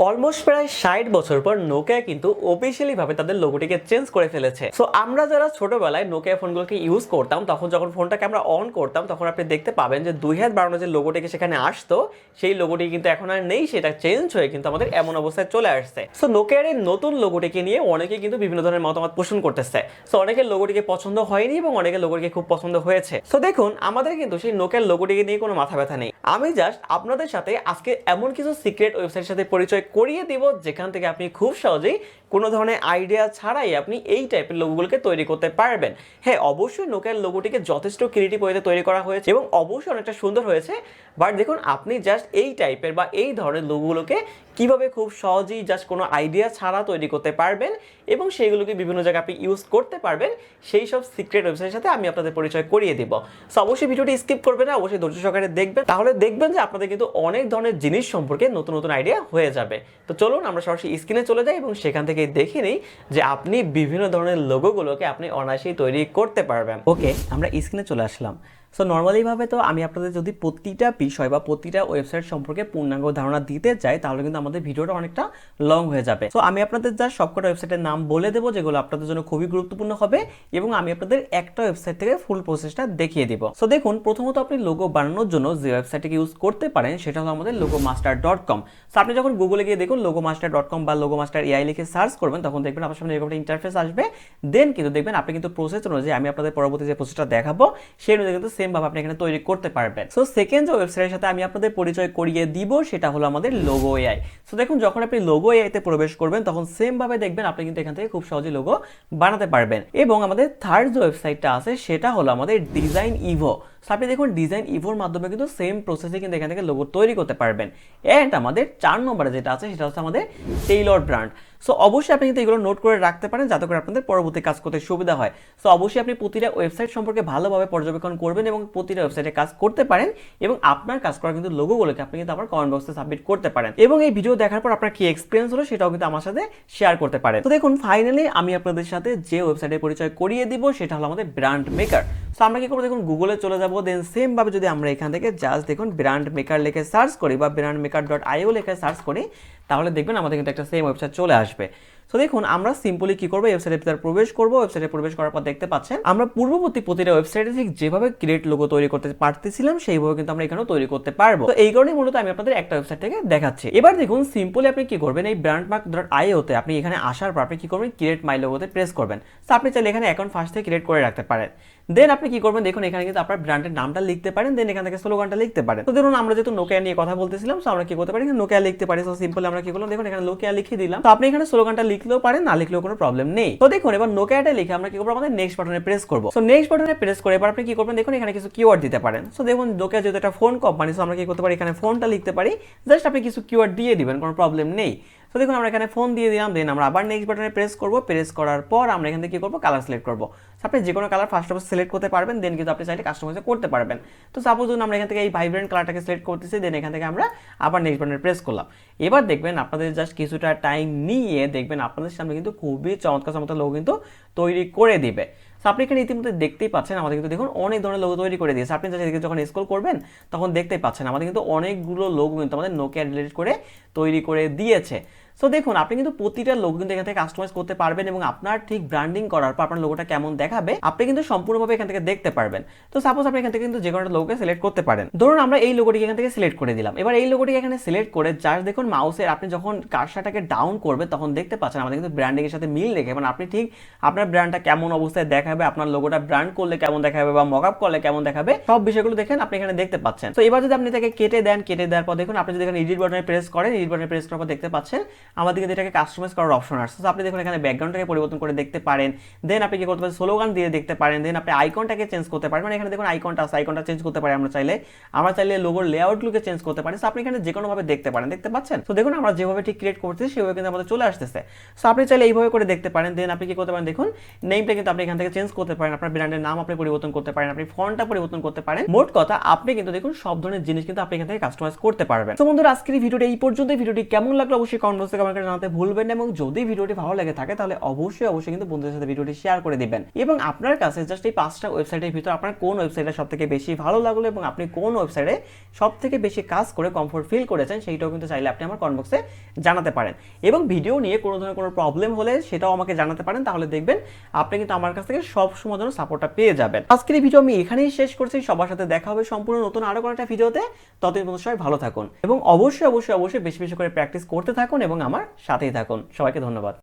Almost প্রায় 60 বছর পর নোকিয়া কিন্তু অফিসিয়ালি ভাবে তাদের লোগোটিকে চেঞ্জ করে ফেলেছে। সো আমরা যারা ছোটবেলায় নোকিয়া ফোনগুলোকে ইউজ করতাম, তখন যখন ফোনটাকে আমরা অন করতাম তখন আপনি দেখতে পাবেন যে 2 হাত বাড়ানো যে লোগোটিকে সেখানে আসতো, সেই লোগোটি কিন্তু এখন আর নেই, সেটা চেঞ্জ হয়ে কিন্তু আমাদের এমন অবস্থায় চলে আসছে। সো নোকিয়ার এই নতুন লোগোটিকে নিয়ে অনেকে কিন্তু বিভিন্ন ধরনের মতামত পোষণ করতেছে। সো অনেকের লোগোটিকে পছন্দ হয়নি এবং অনেকের লোগোটিকে খুব পছন্দ হয়েছে। সো দেখুন, আমাদের কিন্তু সেই নোকিয়ার লোগোটিকে নিয়ে কোনো মাথা ব্যথা নেই। আমি জাস্ট আপনাদের সাথে আজকে এমন কিছু সিক্রেট ওয়েবসাইটের সাথে পরিচয় করিয়ে দিব যেখান থেকে আপনি খুব সহজেই কোনো ধরনের আইডিয়া ছাড়াই আপনি এই টাইপের লোগোগুলোকে তৈরি করতে পারবেন। হ্যাঁ, অবশ্যই নোকিয়ার লোগোটিকে যথেষ্ট ক্রিয়েটিভ ওয়েতে তৈরি করা হয়েছে এবং অবশ্যই অনেকটা সুন্দর হয়েছে। বাট দেখুন, আপনি জাস্ট এই টাইপের বা এই ধরনের লোগোগুলোকে কিভাবে খুব সহজেই জাস্ট কোনো আইডিয়া ছাড়া তৈরি করতে পারবেন এবং সেইগুলোকে বিভিন্ন জায়গায় আপনি ইউজ করতে পারবেন, সেই সব সিক্রেট ওয়েবসাইটের সাথে আমি আপনাদের পরিচয় করিয়ে দিব। সো অবশ্যই ভিডিওটি স্কিপ করবেন না, অবশ্যই ধৈর্য সহকারে দেখবেন, তাহলে দেখবেন যে আপনাদের কিন্তু অনেক ধরনের জিনিস সম্পর্কে নতুন নতুন আইডিয়া হয়ে যাবে। তো চলুন আমরা সরাসরি স্ক্রিনে চলে যাই এবং সেখান থেকে দেখে নিই যে আপনি বিভিন্ন ধরনের লোগোগুলোকে আপনি অনায়াসেই তৈরি করতে পারবেন। ওকে, আমরা স্ক্রিনে চলে আসলাম। সো নর্মালিভাবে তো আমি আপনাদের যদি প্রতিটা বিষয় বা প্রতিটা ওয়েবসাইট সম্পর্কে পূর্ণাঙ্গ ধারণা দিতে চাই তাহলে কিন্তু আমাদের ভিডিওটা অনেকটা লং হয়ে যাবে। সো আমি আপনাদের যা সবকটা ওয়েবসাইটের নাম বলে দেবো যেগুলো আপনাদের জন্য খুবই গুরুত্বপূর্ণ হবে এবং আমি আপনাদের একটা ওয়েবসাইট থেকে ফুল প্রসেসটা দেখিয়ে দিব। সো দেখুন, প্রথমত আপনি লোগো বানানোর জন্য যে ওয়েবসাইটকে ইউজ করতে পারেন সেটা হলো আমাদের logomaster.com। সো আপনি যখন গুগলে গিয়ে দেখুন logomaster.com বা logomaster AI লিখে সার্চ করবেন তখন দেখবেন আপনার সামনে এরকম একটা ইন্টারফেস আসবে। দেন কিন্তু দেখবেন আপনি কিন্তু প্রসেস অনুযায়ী আমি আপনাদের পরবর্তী যে প্রসেসটা দেখাবো সেই অনুযায়ী কিন্তু সেম ভাবে আপনি এখানে তৈরি করতে পারবেন। সো সেকেন্ড যে ওয়েবসাইটের সাথে আমি আপনাদের পরিচয় করিয়ে দিব সেটা হলো আমাদের লোগো এআই। সো দেখুন, যখন আপনি লোগো এআই তে প্রবেশ করবেন তখন সেম ভাবে দেখবেন আপনি কিন্তু এখান থেকে খুব সহজে লোগো বানাতে পারবেন। এবং আমাদের থার্ড যে ওয়েবসাইটটা আছে সেটা হলো আমাদের ডিজাইন ইভো। সো আপনি দেখুন, ডিজাইন ইভোর মাধ্যমে কিন্তু সেম প্রসেসে কিন্তু এখান থেকে লোগো তৈরি করতে পারবেন। এন্ড আমাদের 4 নম্বরে যেটা আছে সেটা হচ্ছে আমাদের টেইলর ব্র্যান্ড। সো অবশ্যই আপনি কিন্তু এগুলো নোট করে রাখতে পারেন যাতে করে আপনাদের পরবর্তী কাজ করতে সুবিধা হয়। সো অবশ্যই আপনি প্রতিটা ওয়েবসাইট সম্পর্কে ভালোভাবে পর্যবেক্ষণ করবেন এবং প্রতিটা ওয়েবসাইটে কাজ করতে পারেন এবং আপনার কাজ করা কিন্তু লোগোগুলোকে আপনি কিন্তু আমার কমেন্ট বক্সে সাবমিট করতে পারেন এবং এই ভিডিও দেখার পর আপনার কি এক্সপিরিয়েন্স হলো সেটাও কিন্তু আমার সাথে শেয়ার করতে পারেন। তো দেখুন, ফাইনালি আমি আপনাদের সাথে যে ওয়েবসাইটের পরিচয় করিয়ে দিব সেটা হলো আমাদের ব্র্যান্ড মেকার। সো আমরা কি করবো, দেখুন গুগলে চলে যাবো। দেন সেম ভাবে যদি আমরা এখান থেকে জাস্ট দেখুন ব্র্যান্ড মেকার লিখে সার্চ করি বা brandmaker.io লিখে সার্চ করি তাহলে দেখবেন আমাদের কিন্তু একটা সেম ওয়েবসাইট চলে আসবে। সো দেখুন, আমরা সিম্পলি কি করবো, ওয়েবসাইটের ভিতরে প্রবেশ করবো। ওয়েবসাইটে প্রবেশ করার পর দেখতে পাচ্ছেন আমরা পূর্ববর্তী প্রতিটা ওয়েবসাইটে ঠিক যেভাবে ক্রিয়েট লোগো তৈরি করতে পারতেছিলাম সেইভাবে কিন্তু আমরা এখানেও তৈরি করতে পারবো। তো এই কারণেই মূলত আমি আপনাদের একটা ওয়েবসাইট থেকে দেখাচ্ছি। এবার দেখুন, সিম্পলি আপনি কি করবেন, এই brandmark.io তে আপনি এখানে আসার পর আপনি কি করবেন, ক্রিয়েট মাই লোগোতে প্রেস করবেন। সো আপনি চাইলে এখানে অ্যাকাউন্ট ফার্স্ট থেকে ক্রিয়েট করে রাখতে পারেন। দেন আপনি কি করবেন, দেখুন এখানে কিন্তু আপনার ব্র্যান্ডের নামটা লিখতে পারেন, দেন এখান থেকে স্লোগানটা লিখতে পারেন। তো দেখুন, আমরা যেহেতু নোকিয়া নিয়ে কথা বলতেছিলাম সো আমরা কি করতে পারি, নোকিয়া লিখতে পারি। সো সিম্পলি আমরা কি করলাম, দেখুন এখানে নোকিয়া লিখে দিলাম। তো আপনি এখানে স্লোগানটা লিখলেও পারেন, না লিখলেও কোনো প্রবলেম নেই। তো দেখুন, এবার নোকিয়াটা লিখে আমরা কি করবো, আমাদের নেক্সট বাটনে প্রেস করবো। সো নেক্সট বাটনে প্রেস করে এবার আপনি কি করবেন, দেখুন এখানে কিছু কিওয়ার্ড দিতে পারেন। সো দেখুন, নোকিয়া যেহেতু একটা ফোন কোম্পানি সো আমরা কি করতে পারি, এখানে ফোনটা লিখতে পারি। জাস্ট আপনি কিছু কিওয়ার্ড দিয়ে দিবেন, কোনো প্রবলেম নেই। তো দেখুন, আমরা এখানে ফোন দিয়ে দিলাম। দেন আমরা আবার নেক্সট বাটনে প্রেস করবো। প্রেস করার পর আমরা এখান থেকে কি করবো, কালার সিলেক্ট করবো। আপনি যে কোনো কালার ফার্স্ট অফ সিলেক্ট করতে পারবেন, দেন কিন্তু আপনি চাইলে কাস্টমাইজ করতে পারবেন। তো সাপোজ ধরুন আমরা এখান থেকে এই ভাইব্রেন্ট কালারটাকে সিলেক্ট করতেছি, দেন এখান থেকে আমরা আবার নেক্সট বাটনে প্রেস করলাম। এবার দেখবেন আপনাদের জাস্ট কিছুটা টাইম নিয়ে দেখবেন আপনাদের সামনে কিন্তু খুবই চমৎকার চমৎকার লোগো কিন্তু তৈরি করে দিবে। সো আপনি এখানে ইতিমধ্যে দেখতেই পাচ্ছেন আমাদের কিন্তু দেখুন অনেক ধরনের লোগো তৈরি করে দিয়েছে। আপনি যখন স্ক্রল করবেন তখন দেখতেই পাচ্ছেন আমাদের কিন্তু অনেকগুলো লোগো কিন্তু আমাদের নোকিয়া রিলেটেড করে তৈরি করে দিয়েছে। সো দেখুন, আপনি কিন্তু প্রতিটা লোগো কিন্তু এখান থেকে কাস্টমাইজ করতে পারবেন এবং আপনার ঠিক ব্র্যান্ডিং করার পর আপনার লোগোটা কেমন দেখাবে আপনি কিন্তু সম্পূর্ণভাবে এখান থেকে দেখতে পারবেন। তো সাপোজ আপনি এখান থেকে কিন্তু যে কোনো একটা লোগোকে সিলেক্ট করতে পারেন। ধরুন আমরা এই লোগোটিকে এখান থেকে সিলেক্ট করে দিলাম। এবার এই লোগোটিকে এখানে সিলেক্ট করে জাস্ট দেখুন মাউসের আপনি যখন কার্সারটাকে ডাউন করবে তখন দেখতে পাচ্ছেন আমাদের কিন্তু ব্র্যান্ডিং এর সাথে মিল রেখে মানে আপনি ঠিক আপনার ব্র্যান্ডটা কেমন অবস্থায় দেখাবে, আপনার লোগোটা ব্র্যান্ড করলে কেমন দেখাবে বা মকআপ করলে কেমন দেখাবে সব বিষয়গুলো দেখেন আপনি এখানে দেখতে পাচ্ছেন। তো এবার যদি আপনি এটাকে কেটে দেন, কেটে দেওয়ার পর দেখুন আপনি যদি এখানে এডিট বাটনে প্রেস করেন, এডিট বাটনে প্রেস করার পর দেখতে পাচ্ছেন আমাদের কিন্তু এটাকে কাস্টমাইজ করার অপশন আসছে। আপনি দেখুন এখানে ব্যাকগ্রাউন্ডটাকে পরিবর্তন করে দেখতে পারেন, দেন আপনি কি করতে পারেন স্লোগান দিয়ে দেখতে পারেন, দেন আপনি আইকনটাকে চেঞ্জ করতে পারেন। মানে এখানে দেখুন আইকনটা আছে, আইকনটা চেঞ্জ করতে পারি আমরা চাইলে লোগোর লেআউটগুলোকে চেঞ্জ করতে পারি। সো আপনি এখানে যে কোনো ভাবে দেখতে পারেন, দেখতে পাচ্ছেন। তো দেখুন আমরা যেভাবে ঠিক ক্রিয়েট করতেছি সেভাবে কিন্তু আমাদের চলে আসতেছে। সো আপনি চাইলে এইভাবে করে দেখতে পারেন। দেন আপনি কি করতে পারেন, দেখুন নেমটা কিন্তু আপনি এখান থেকে চেঞ্জ করতে পারেন, আপনার ব্র্যান্ডের নাম আপনি পরিবর্তন করতে পারেন, আপনি ফন্টটা পরিবর্তন করতে পারেন। মোট কথা আপনি কিন্তু দেখুন সব ধরনের জিনিস কিন্তু আপনি এখান থেকে কাস্টমাইজ করতে পারবেন। তো বন্ধুরা, আজকের ভিডিওটা এই পর্যন্ত। ভিডিওটি কেমন লাগলো অবশ্যই কমেন্ট বক্সে কমেন্টে জানাতে ভুলবেন না, এবং যদি ভিডিওটি ভালো লাগে থাকে তাহলে অবশ্যই কিন্তু বন্ধুদের সাথে ভিডিওটি শেয়ার করে দিবেন। এবং আপনার কাছে জাস্ট এই 5টা ওয়েবসাইটের ভিতর আপনার কোন ওয়েবসাইটটা সবথেকে বেশি ভালো লাগলো এবং আপনি কোন ওয়েবসাইটে সবথেকে বেশি কাজ করে কমফোর্ট ফিল করেছেন সেইটাও কিন্তু চাইলে আপনি আমার কমেন্ট বক্সে জানাতে পারেন। এবং ভিডিও নিয়ে কোনো ধরনের কোনো প্রবলেম হলে সেটাও আমাকে জানাতে পারেন, তাহলে দেখবেন আপনি কিন্তু আমার কাছ থেকে সব সময় জন্য সাপোর্টটা পেয়ে যাবেন। আজকের এই ভিডিও আমি এখানেই শেষ করছি। সবার সাথে দেখা হবে সম্পূর্ণ নতুন আরো কোনো একটা ভিডিওতে। ততদিন পর্যন্ত সবাই ভালো থাকুন এবং অবশ্যই বেশি বেশি করে প্র্যাকটিস করতে থাকুন এবং আমার সাথেই থাকুন। সবাইকে ধন্যবাদ।